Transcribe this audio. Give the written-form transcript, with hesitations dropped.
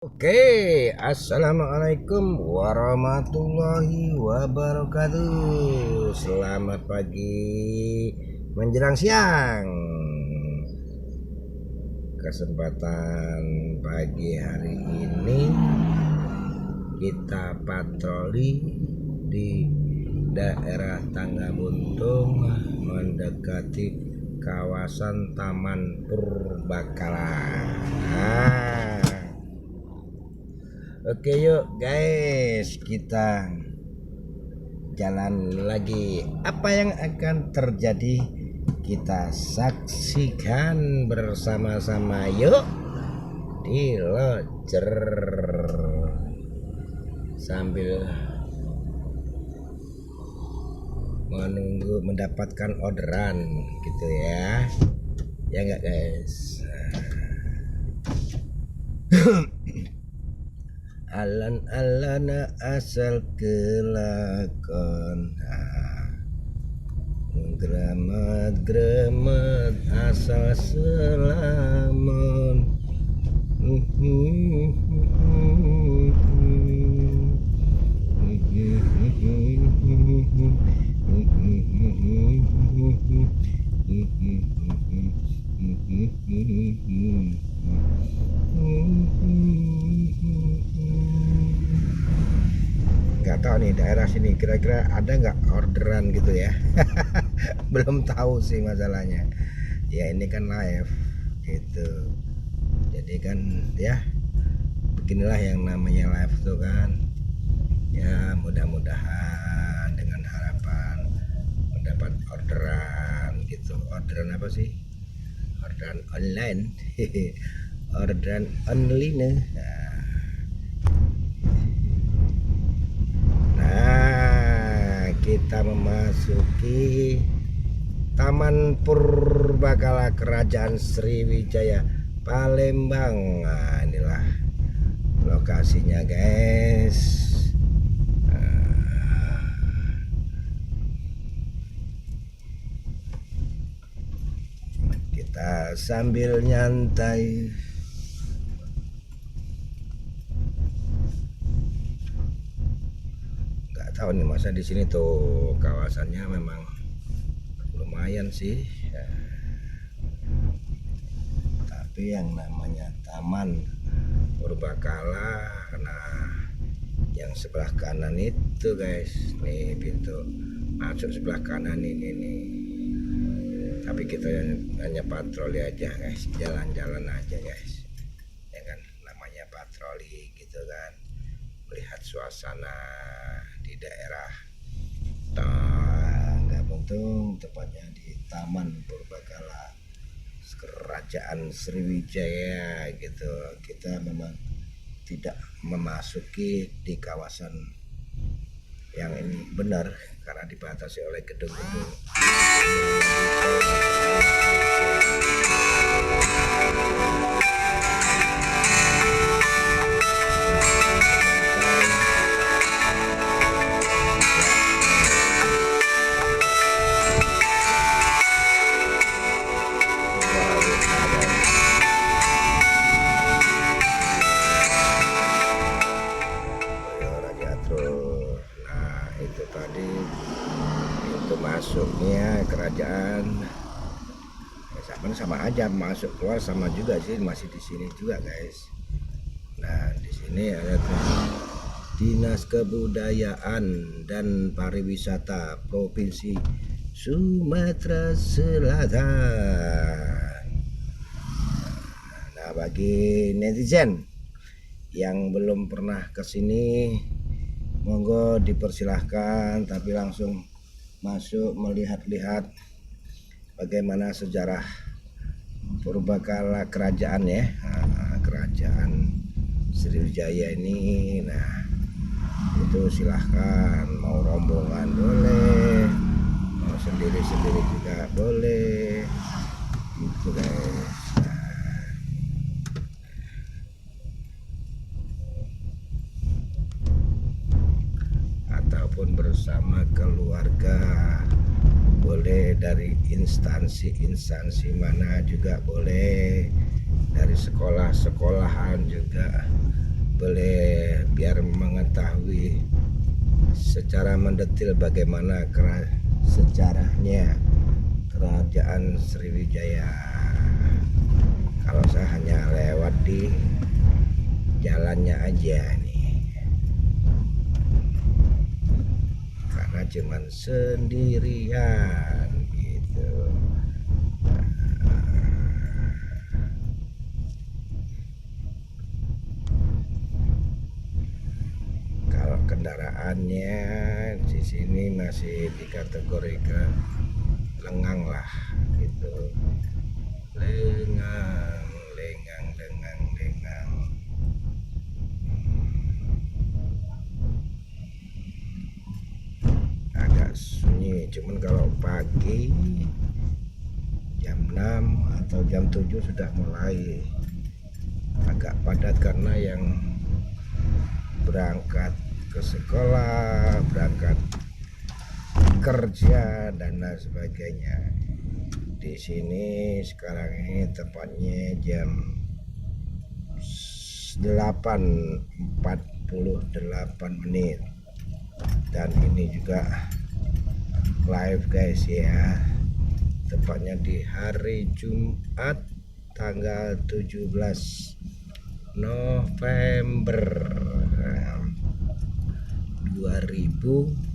Oke, assalamualaikum warahmatullahi wabarakatuh. Selamat pagi menjelang siang. Kesempatan pagi hari ini kita patroli di daerah Tangga Buntung mendekati kawasan Taman Purbakala. Oke yuk guys, kita jalan lagi. Apa yang akan terjadi kita saksikan bersama-sama yuk di Lojer sambil menunggu mendapatkan orderan gitu ya. Ya enggak guys? Alan-alana asal kelakon, gremet-gremet asal selamun. Nggak tahu nih daerah sini kira-kira ada nggak orderan gitu ya. Belum tahu sih masalahnya ya, ini kan live gitu, jadi kan ya beginilah yang namanya live tuh kan ya. Mudah-mudahan dengan harapan mendapat orderan gitu. Orderan apa sih? Orderan online. Orderan online. Nah, kita memasuki Taman Purbakala Kerajaan Sriwijaya Palembang. Nah, inilah lokasinya guys. Kita sambil nyantai. Nggak tahu nih masa di sini tuh kawasannya memang lumayan sih ya. Tapi yang namanya Taman Purbakala, nah yang sebelah kanan itu guys, nih pintu masuk sebelah kanan ini nih. Tapi kita hanya patroli aja guys, jalan-jalan aja guys ya kan, namanya patroli gitu kan, melihat suasana di daerah Tangga Buntung, tepatnya di Taman Purbakala Kerajaan Sriwijaya gitu. Kita memang tidak memasuki di kawasan yang ini benar karena dibatasi oleh gedung-gedung. Nah itu tadi pintu masuknya kerajaan. Sama aja, masuk keluar sama juga sih, masih di sini juga guys. Nah di sini ada Dinas Kebudayaan dan Pariwisata Provinsi Sumatera Selatan. Nah bagi netizen yang belum pernah ke sini, monggo dipersilahkan, tapi langsung masuk melihat-lihat bagaimana sejarah Purbakala kerajaan ya, kerajaan Sriwijaya ini. Nah itu silahkan, mau rombongan boleh, mau sendiri-sendiri juga boleh gitu guys. Ataupun bersama keluarga boleh, dari instansi mana juga boleh, dari sekolah-sekolahan juga boleh biar mengetahui secara mendetil bagaimana sejarahnya kerajaan Sriwijaya. Kalau saya hanya lewat di jalannya aja nih, karena cuman sendirian gitu. Kalau kendaraannya di sini masih dikategorikan lengang lah gitu, lengang. Agak sunyi, cuman kalau pagi jam 6 atau jam 7 sudah mulai agak padat karena yang berangkat ke sekolah, berangkat kerja dan lain sebagainya. Di sini sekarang ini tepatnya jam 8.48 menit, dan ini juga live guys ya, tepatnya di hari Jumat tanggal 17 November 2021.